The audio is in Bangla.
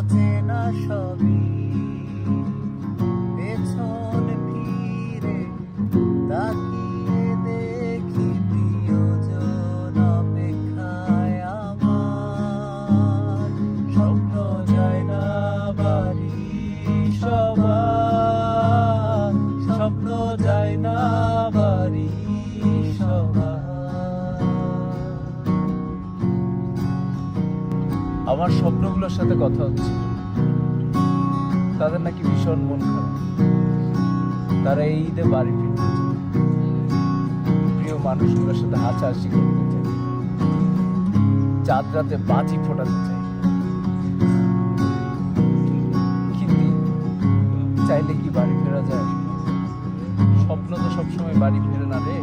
অচেনা সবই পেছন ফিরে তাকিয়ে দেখি প্রিয়জন অপেক্ষায় আমার। স্বপ্ন যায় না বাড়ি সবার, স্বপ্ন যায় না বাড়ি সবার। আমার স্বপ্নগুলোর সাথে কথা হচ্ছে, তাদের নাকি ভীষণ মন খারাপ। তারা এই ঈদে বাড়ি ফিরতে চায়, প্রিয় মানুষগুলোর সাথে হাসাহাসি করতে চায়, চাঁদ রাতে বাজি ফোটাতে চায়। কিন্তু চাইলে কি বাড়ি ফেরা যায়? স্বপ্ন তো সবসময় বাড়ি ফেরে না রে।